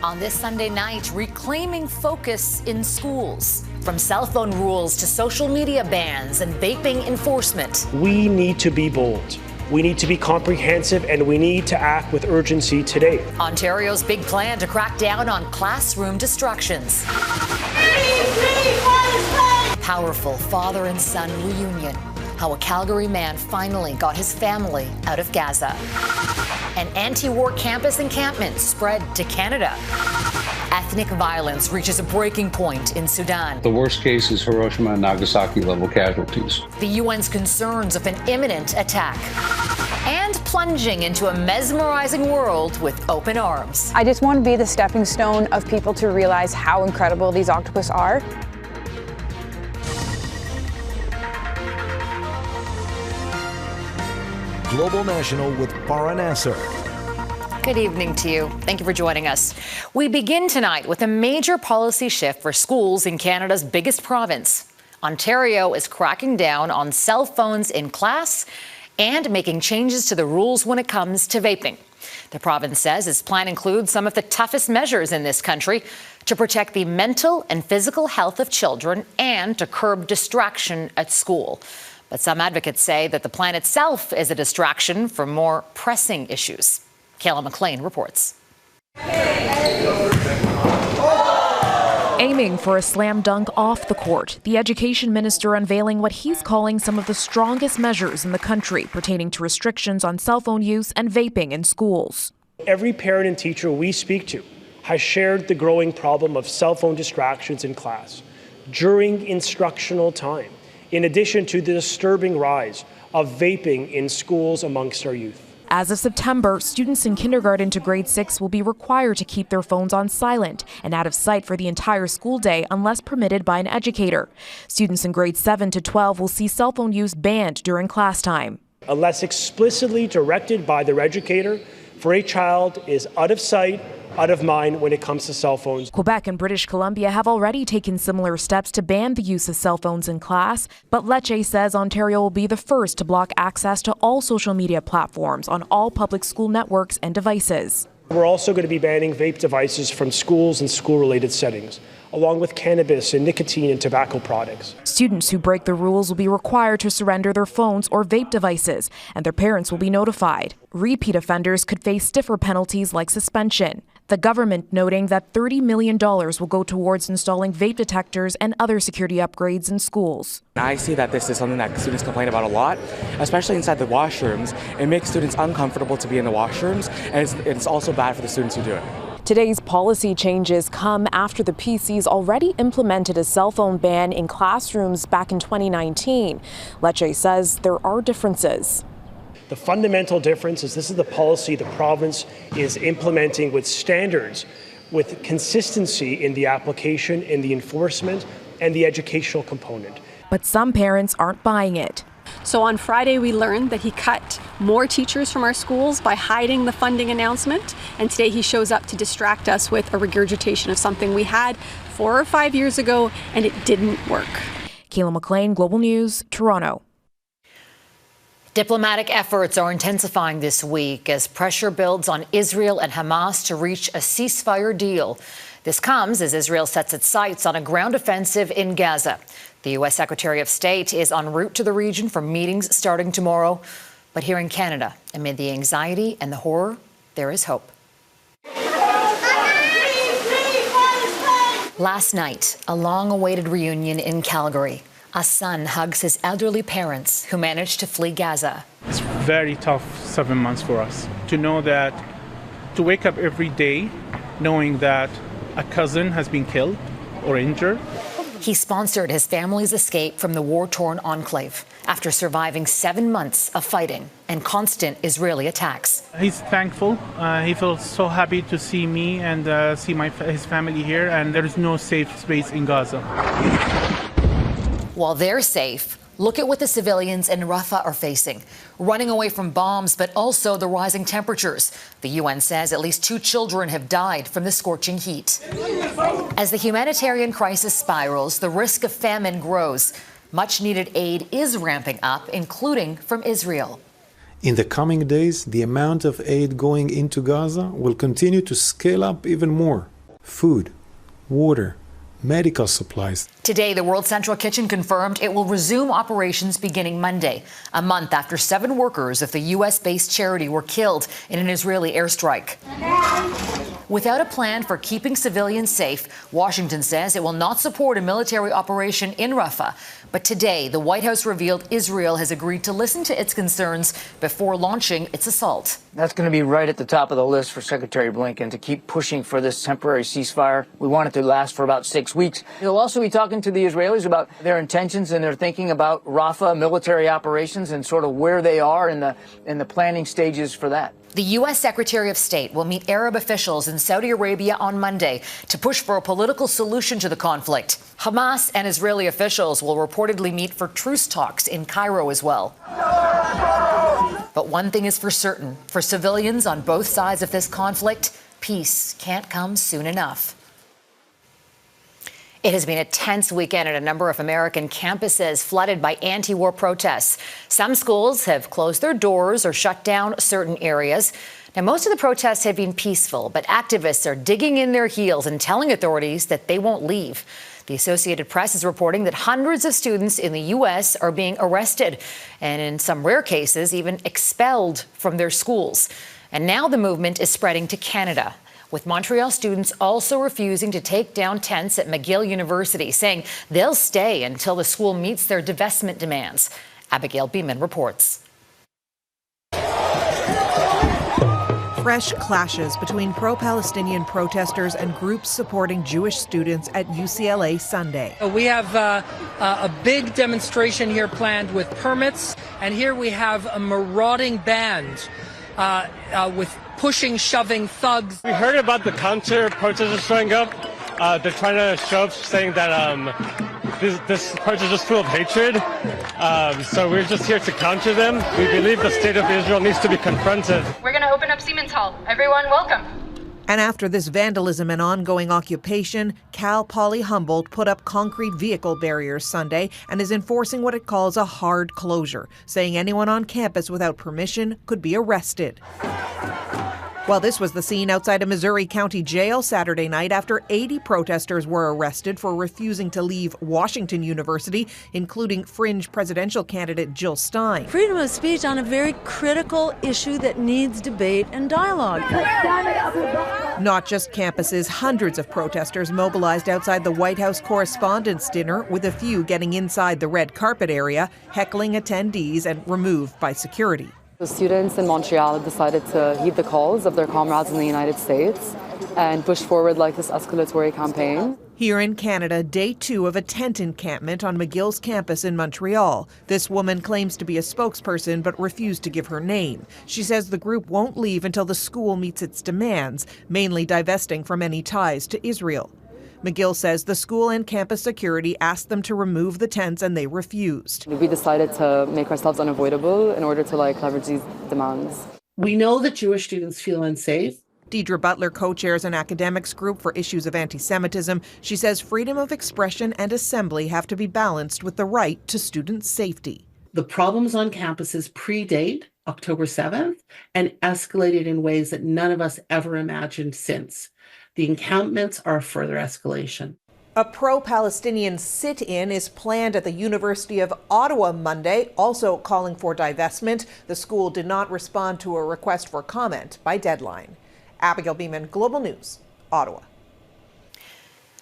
On this Sunday night, reclaiming focus in schools. From cell phone rules to social media bans and vaping enforcement. We need to be bold. We need to be comprehensive, and we need to act with urgency today. Ontario's big plan to crack down on classroom distractions. Powerful father and son reunion. How a Calgary man finally got his family out of Gaza. An anti-war campus encampment spread to Canada. Ethnic violence reaches a breaking point in Sudan. The worst case is Hiroshima and Nagasaki level casualties. The UN's concerns of an imminent attack. And plunging into a mesmerizing world with open arms. I just want to be the stepping stone of people to realize how incredible these octopus are. Global National with Farah Nasser. Good evening to you. Thank you for joining us. We begin tonight with a major policy shift for schools in Canada's biggest province. Ontario is cracking down on cell phones in class and making changes to the rules when it comes to vaping. The province says its plan includes some of the toughest measures in this country to protect the mental and physical health of children and to curb distraction at school. But some advocates say that the plan itself is a distraction from more pressing issues. Kayla McLean reports. Aiming for a slam dunk off the court, the education minister unveiling what he's calling some of the strongest measures in the country pertaining to restrictions on cell phone use and vaping in schools. Every parent and teacher we speak to has shared the growing problem of cell phone distractions in class during instructional time, in addition to the disturbing rise of vaping in schools amongst our youth. As of September, students in kindergarten to grade 6 will be required to keep their phones on silent and out of sight for the entire school day unless permitted by an educator. Students in grades 7 to 12 will see cell phone use banned during class time. Unless explicitly directed by their educator, for a child is out of sight, out of mind when it comes to cell phones. Quebec and British Columbia have already taken similar steps to ban the use of cell phones in class, but Lecce says Ontario will be the first to block access to all social media platforms on all public school networks and devices. We're also going to be banning vape devices from schools and school-related settings, along with cannabis and nicotine and tobacco products. Students who break the rules will be required to surrender their phones or vape devices, and their parents will be notified. Repeat offenders could face stiffer penalties like suspension. The government noting that $30 million will go towards installing vape detectors and other security upgrades in schools. I see that this is something that students complain about a lot, especially inside the washrooms. It makes students uncomfortable to be in the washrooms, and it's also bad for the students who do it. Today's policy changes come after the PCs already implemented a cell phone ban in classrooms back in 2019. Lecce says there are differences. The fundamental difference is this is the policy the province is implementing with standards, with consistency in the application, in the enforcement, and the educational component. But some parents aren't buying it. So on Friday, we learned that he cut more teachers from our schools by hiding the funding announcement. And today he shows up to distract us with a regurgitation of something we had 4 or 5 years ago, and it didn't work. Kayla McLean, Global News, Toronto. Diplomatic efforts are intensifying this week as pressure builds on Israel and Hamas to reach a ceasefire deal. This comes as Israel sets its sights on a ground offensive in Gaza. The U.S. Secretary of State is en route to the region for meetings starting tomorrow. But here in Canada, amid the anxiety and the horror, there is hope. Last night, a long-awaited reunion in Calgary. A son hugs his elderly parents who managed to flee Gaza. It's very tough 7 months for us to know that, to wake up every day knowing that a cousin has been killed or injured. He sponsored his family's escape from the war-torn enclave after surviving 7 months of fighting and constant Israeli attacks. He's thankful. He feels so happy to see me and see his family here, and there is no safe space in Gaza. While they're safe, look at what the civilians in Rafah are facing. Running away from bombs, but also the rising temperatures. The UN says at least 2 children have died from the scorching heat. As the humanitarian crisis spirals, the risk of famine grows. Much-needed aid is ramping up, including from Israel. In the coming days, the amount of aid going into Gaza will continue to scale up even more. food, water, medical supplies. Today, the World Central Kitchen confirmed it will resume operations beginning Monday, a month after 7 workers of the U.S.-based charity were killed in an Israeli airstrike. Without a plan for keeping civilians safe, Washington says it will not support a military operation in Rafah. But today, the White House revealed Israel has agreed to listen to its concerns before launching its assault. That's going to be right at the top of the list for Secretary Blinken, to keep pushing for this temporary ceasefire. We want it to last for about 6 weeks. He'll also be talking to the Israelis about their intentions and their thinking about Rafah military operations and sort of where they are in the planning stages for that. The U.S. Secretary of State will meet Arab officials in Saudi Arabia on Monday to push for a political solution to the conflict. Hamas and Israeli officials will reportedly meet for truce talks in Cairo as well. But one thing is for certain, for civilians on both sides of this conflict, peace can't come soon enough. It has been a tense weekend at a number of American campuses flooded by anti-war protests. Some schools have closed their doors or shut down certain areas. Now, most of the protests have been peaceful, but activists are digging in their heels and telling authorities that they won't leave. The Associated Press is reporting that hundreds of students in the U.S. are being arrested and, in some rare cases, even expelled from their schools. And now the movement is spreading to Canada, with Montreal students also refusing to take down tents at McGill University, saying they'll stay until the school meets their divestment demands. Abigail Beeman reports. Fresh clashes between pro-Palestinian protesters and groups supporting Jewish students at UCLA Sunday. We have a big demonstration here planned with permits, and here we have a marauding band with pushing, shoving thugs. We heard about the counter protesters showing up. They're trying to show up saying that this protest is just full of hatred. So we're just here to counter them. We believe the state of Israel needs to be confronted. We're going to open up Siemens Hall. Everyone, welcome. And after this vandalism and ongoing occupation, Cal Poly Humboldt put up concrete vehicle barriers Sunday and is enforcing what it calls a hard closure, saying anyone on campus without permission could be arrested. Well, this was the scene outside a Missouri County jail Saturday night after 80 protesters were arrested for refusing to leave Washington University, including fringe presidential candidate Jill Stein. Freedom of speech on a very critical issue that needs debate and dialogue. Not just campuses, hundreds of protesters mobilized outside the White House Correspondents' Dinner, with a few getting inside the red carpet area, heckling attendees and removed by security. The students in Montreal have decided to heed the calls of their comrades in the United States and push forward like this escalatory campaign. Here in Canada, day 2 of a tent encampment on McGill's campus in Montreal. This woman claims to be a spokesperson but refused to give her name. She says the group won't leave until the school meets its demands, mainly divesting from any ties to Israel. McGill says the school and campus security asked them to remove the tents and they refused. We decided to make ourselves unavoidable in order to leverage these demands. We know that Jewish students feel unsafe. Deidre Butler co-chairs an academics group for issues of anti-Semitism. She says freedom of expression and assembly have to be balanced with the right to student safety. The problems on campuses predate October 7th and escalated in ways that none of us ever imagined since. The encampments are a further escalation. A pro-Palestinian sit-in is planned at the University of Ottawa Monday, also calling for divestment. The school did not respond to a request for comment by deadline. Abigail Beeman, Global News, Ottawa.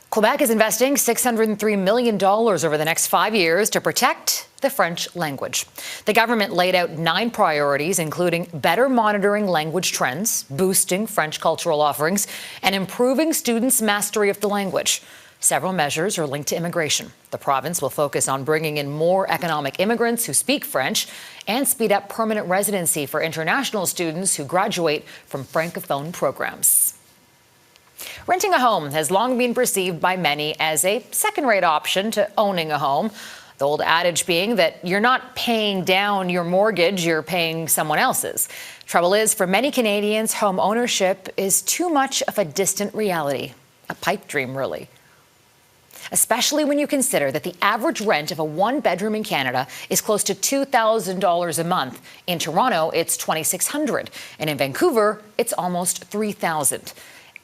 Quebec is investing $603 million over the next 5 years to protect the French language. The government laid out 9 priorities, including better monitoring language trends, boosting French cultural offerings, and improving students' mastery of the language. Several measures are linked to immigration. The province will focus on bringing in more economic immigrants who speak French and speed up permanent residency for international students who graduate from Francophone programs. Renting a home has long been perceived by many as a second-rate option to owning a home. The old adage being that you're not paying down your mortgage, you're paying someone else's. Trouble is, for many Canadians, home ownership is too much of a distant reality, a pipe dream, really. Especially when you consider that the average rent of a one-bedroom in Canada is close to $2,000 a month. In Toronto, it's $2,600, and in Vancouver, it's almost $3,000.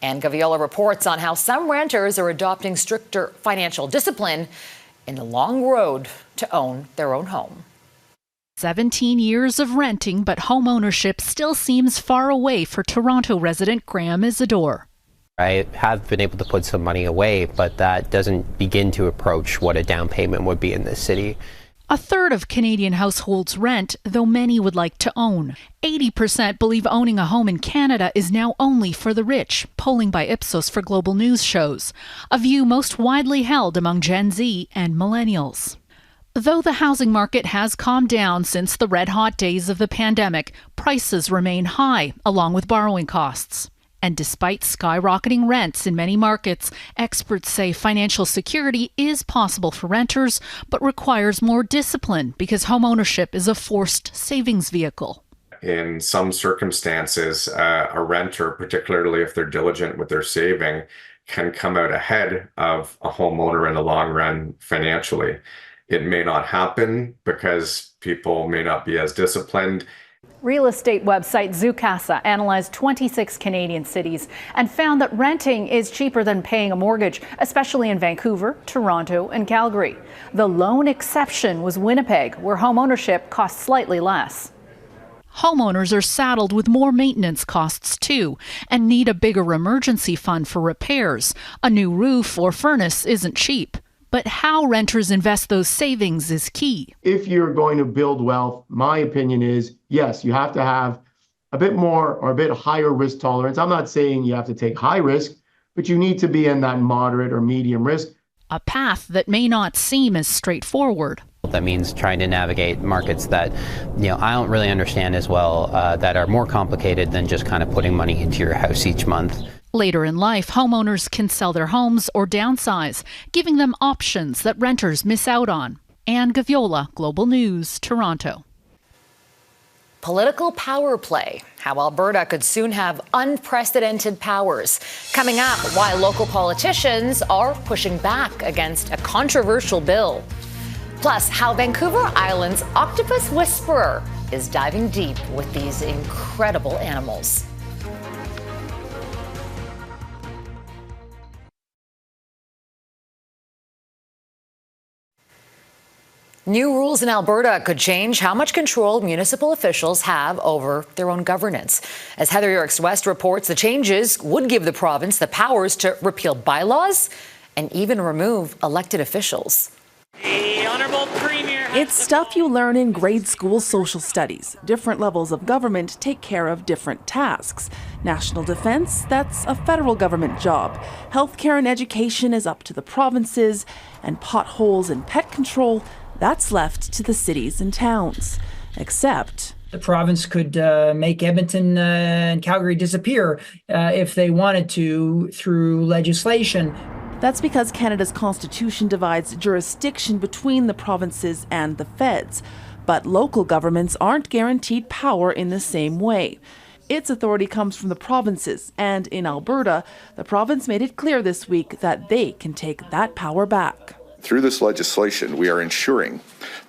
And Gaviola reports on how some renters are adopting stricter financial discipline in the long road to own their own home. 17 years of renting, but home ownership still seems far away for Toronto resident Graham Isidore. I have been able to put some money away, but that doesn't begin to approach what a down payment would be in this city. A third of Canadian households rent, though many would like to own. 80% believe owning a home in Canada is now only for the rich, polling by Ipsos for Global News shows. A view most widely held among Gen Z and millennials. Though the housing market has calmed down since the red-hot days of the pandemic, prices remain high, along with borrowing costs. And despite skyrocketing rents in many markets, experts say financial security is possible for renters, but requires more discipline because homeownership is a forced savings vehicle. In some circumstances, a renter, particularly if they're diligent with their saving, can come out ahead of a homeowner in the long run financially. It may not happen because people may not be as disciplined. Real estate website Zoocasa analyzed 26 Canadian cities and found that renting is cheaper than paying a mortgage, especially in Vancouver, Toronto, and Calgary. The lone exception was Winnipeg, where home ownership costs slightly less. Homeowners are saddled with more maintenance costs too and need a bigger emergency fund for repairs. A new roof or furnace isn't cheap. But how renters invest those savings is key. If you're going to build wealth, my opinion is, yes, you have to have a bit more or a bit higher risk tolerance. I'm not saying you have to take high risk, but you need to be in that moderate or medium risk. A path that may not seem as straightforward. That means trying to navigate markets that, I don't really understand as well, that are more complicated than just kind of putting money into your house each month. Later in life, homeowners can sell their homes or downsize, giving them options that renters miss out on. Anne Gaviola, Global News, Toronto. Political power play, how Alberta could soon have unprecedented powers. Coming up, why local politicians are pushing back against a controversial bill. Plus, how Vancouver Island's octopus whisperer is diving deep with these incredible animals. New rules in Alberta could change how much control municipal officials have over their own governance. As Heather Yourex-West reports, the changes would give the province the powers to repeal bylaws and even remove elected officials. The Honourable Premier. It's stuff you learn in grade school social studies. Different levels of government take care of different tasks. National defense, that's a federal government job. Healthcare and education is up to the provinces. And potholes and pet control, that's left to the cities and towns. Except the province could make Edmonton and Calgary disappear if they wanted to through legislation. That's because Canada's constitution divides jurisdiction between the provinces and the feds. But local governments aren't guaranteed power in the same way. Its authority comes from the provinces, and in Alberta, the province made it clear this week that they can take that power back. Through this legislation, we are ensuring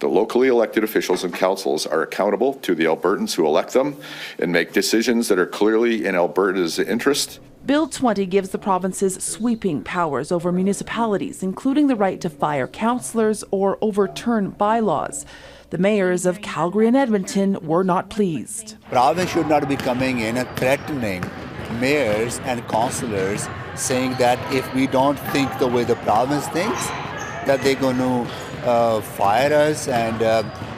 the locally elected officials and councils are accountable to the Albertans who elect them and make decisions that are clearly in Alberta's interest. Bill 20 gives the provinces sweeping powers over municipalities, including the right to fire councillors or overturn bylaws. The mayors of Calgary and Edmonton were not pleased. The province should not be coming in and threatening mayors and councillors, saying that if we don't think the way the province thinks, that they're going to fire us and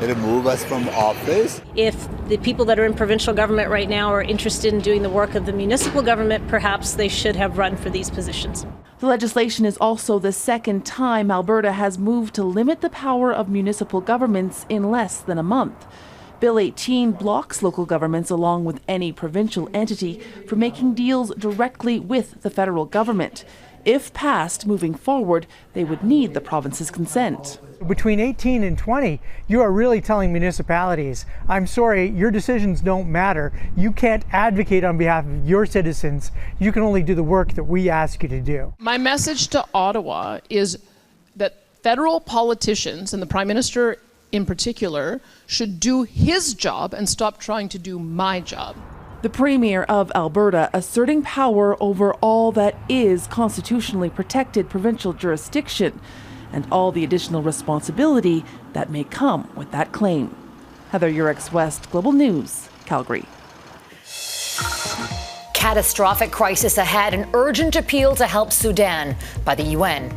remove us from office. If the people that are in provincial government right now are interested in doing the work of the municipal government, perhaps they should have run for these positions. The legislation is also the second time Alberta has moved to limit the power of municipal governments in less than a month. Bill 18 blocks local governments, along with any provincial entity, from making deals directly with the federal government. If passed, moving forward, they would need the province's consent. Between 18 and 20, you are really telling municipalities, I'm sorry, your decisions don't matter. You can't advocate on behalf of your citizens. You can only do the work that we ask you to do. My message to Ottawa is that federal politicians, and the Prime Minister in particular, should do his job and stop trying to do my job. The Premier of Alberta asserting power over all that is constitutionally protected provincial jurisdiction and all the additional responsibility that may come with that claim. Heather Yourex-West, Global News, Calgary. Catastrophic crisis ahead, an urgent appeal to help Sudan by the UN.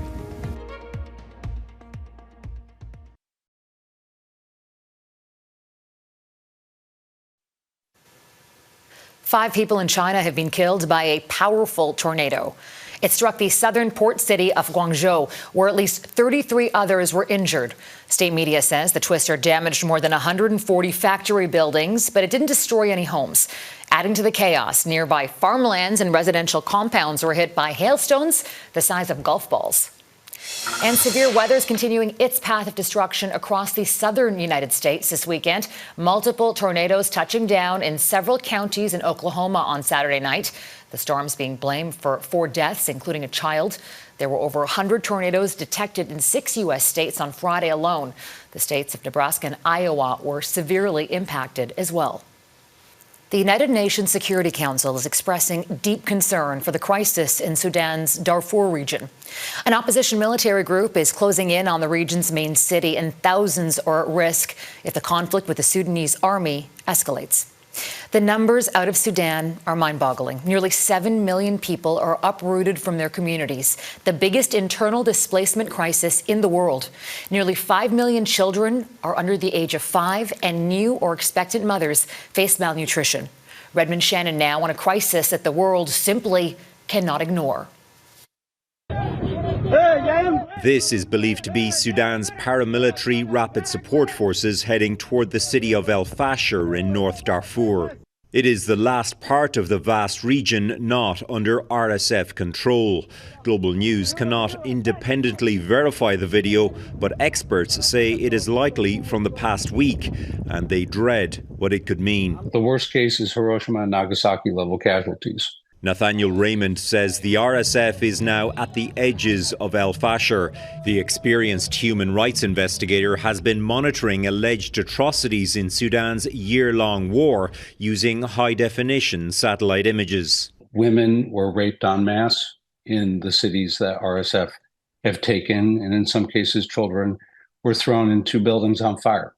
Five people in China have been killed by a powerful tornado. It struck the southern port city of Guangzhou, where at least 33 others were injured. State media says the twister damaged more than 140 factory buildings, but it didn't destroy any homes. Adding to the chaos, nearby farmlands and residential compounds were hit by hailstones the size of golf balls. And severe weather is continuing its path of destruction across the southern United States this weekend. Multiple tornadoes touching down in several counties in Oklahoma on Saturday night. The storms being blamed for 4 deaths, including a child. There were over 100 tornadoes detected in 6 U.S. states on Friday alone. The states of Nebraska and Iowa were severely impacted as well. The United Nations Security Council is expressing deep concern for the crisis in Sudan's Darfur region. An opposition military group is closing in on the region's main city, and thousands are at risk if the conflict with the Sudanese army escalates. The numbers out of Sudan are mind-boggling. Nearly 7 million people are uprooted from their communities, the biggest internal displacement crisis in the world. Nearly 5 million children are under the age of 5, and new or expectant mothers face malnutrition. Redmond Shannon now on a crisis that the world simply cannot ignore. This is believed to be Sudan's paramilitary rapid support forces heading toward the city of El Fasher in North Darfur. It is the last part of the vast region not under RSF control. Global News cannot independently verify the video, but experts say it is likely from the past week, and they dread what it could mean. The worst case is Hiroshima and Nagasaki level casualties. Nathaniel Raymond says the RSF is now at the edges of El Fasher. The experienced human rights investigator has been monitoring alleged atrocities in Sudan's year-long war using high-definition satellite images. Women were raped en masse in the cities that RSF have taken, and in some cases children were thrown into buildings on fire.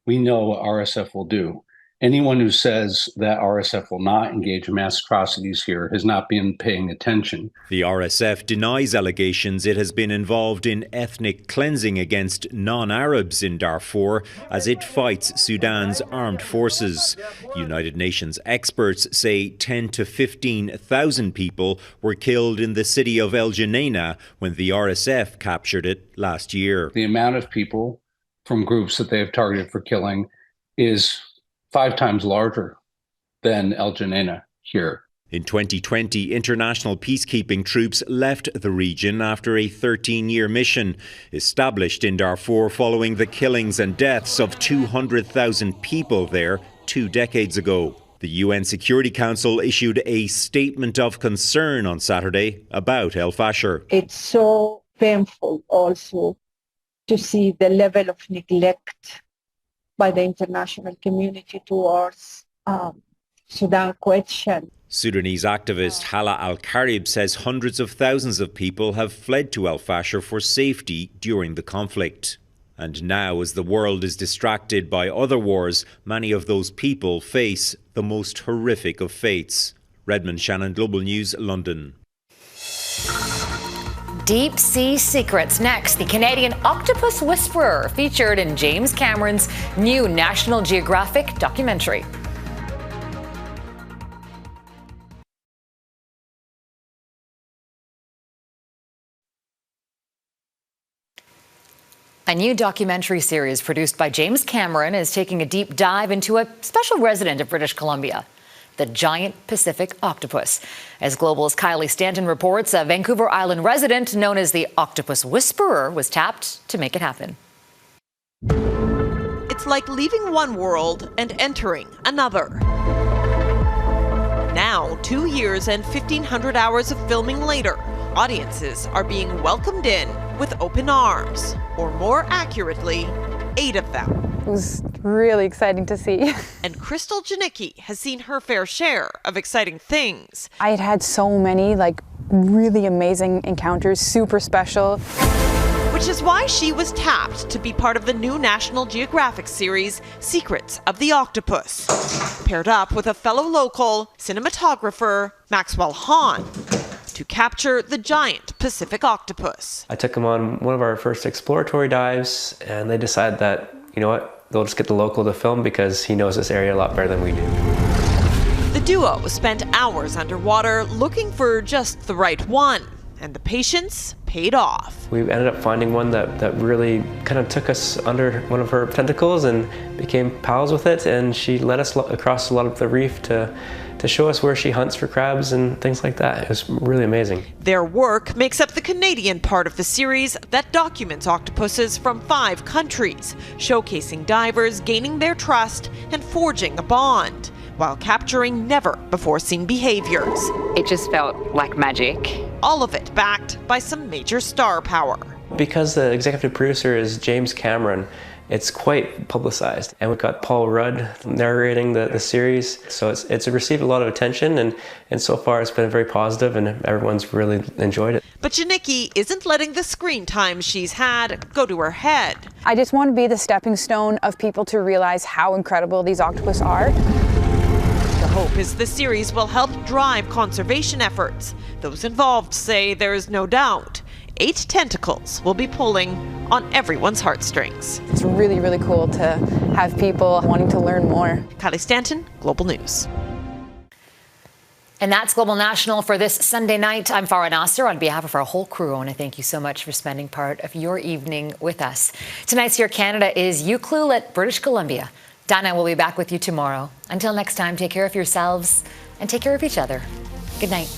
We know what RSF will do. Anyone who says that RSF will not engage in mass atrocities here has not been paying attention. The RSF denies allegations it has been involved in ethnic cleansing against non-Arabs in Darfur as it fights Sudan's armed forces. United Nations experts say 10 to 15,000 people were killed in the city of El Geneina when the RSF captured it last year. The amount of people from groups that they have targeted for killing is 5 times larger than El Geneina here. In 2020, international peacekeeping troops left the region after a 13-year mission established in Darfur following the killings and deaths of 200,000 people there 2 decades ago. The UN Security Council issued a statement of concern on Saturday about El Fasher. It's so painful also to see the level of neglect by the international community towards Sudan question. Sudanese activist Hala Al-Karib says hundreds of thousands of people have fled to El Fasher for safety during the conflict. And now, as the world is distracted by other wars, many of those people face the most horrific of fates. Redmond Shannon, Global News, London. Deep sea secrets next. The Canadian octopus whisperer featured in James Cameron's new National Geographic documentary. A new documentary series produced by James Cameron is taking a deep dive into a special resident of British Columbia, the giant Pacific octopus. As Global's Kylie Stanton reports, a Vancouver Island resident known as the Octopus Whisperer was tapped to make it happen. It's like leaving one world and entering another. Now, 2 years and 1,500 hours of filming later, audiences are being welcomed in with open arms, or more accurately, 8 of them. It was really exciting to see. And Crystal Janicki has seen her fair share of exciting things. I had had so many really amazing encounters, super special. Which is why she was tapped to be part of the new National Geographic series, Secrets of the Octopus. Paired up with a fellow local cinematographer, Maxwell Hahn, to capture the giant Pacific octopus. I took him on one of our first exploratory dives, and they decided that, you know what, they'll just get the local to film because he knows this area a lot better than we do. The duo spent hours underwater looking for just the right one, and the patience paid off. We ended up finding one that really kind of took us under one of her tentacles and became pals with it, and she led us across a lot of the reef to show us where she hunts for crabs and things like that. It was really amazing. Their work makes up the Canadian part of the series that documents octopuses from 5 countries, showcasing divers gaining their trust and forging a bond, while capturing never-before-seen behaviors. It just felt like magic. All of it backed by some major star power. Because the executive producer is James Cameron, it's quite publicized. And we've got Paul Rudd narrating the series. So it's received a lot of attention, and so far it's been very positive, and everyone's really enjoyed it. But Janicki isn't letting the screen time she's had go to her head. I just want to be the stepping stone of people to realize how incredible these octopus are. The hope is the series will help drive conservation efforts. Those involved say there is no doubt 8 tentacles will be pulling on everyone's heartstrings. It's really, really cool to have people wanting to learn more. Kylie Stanton, Global News. And that's Global National for this Sunday night. I'm Farah Nasser. On behalf of our whole crew, I want to thank you so much for spending part of your evening with us. Tonight's Your Canada is Ucluelet, British Columbia. Dana will be back with you tomorrow. Until next time, take care of yourselves and take care of each other. Good night.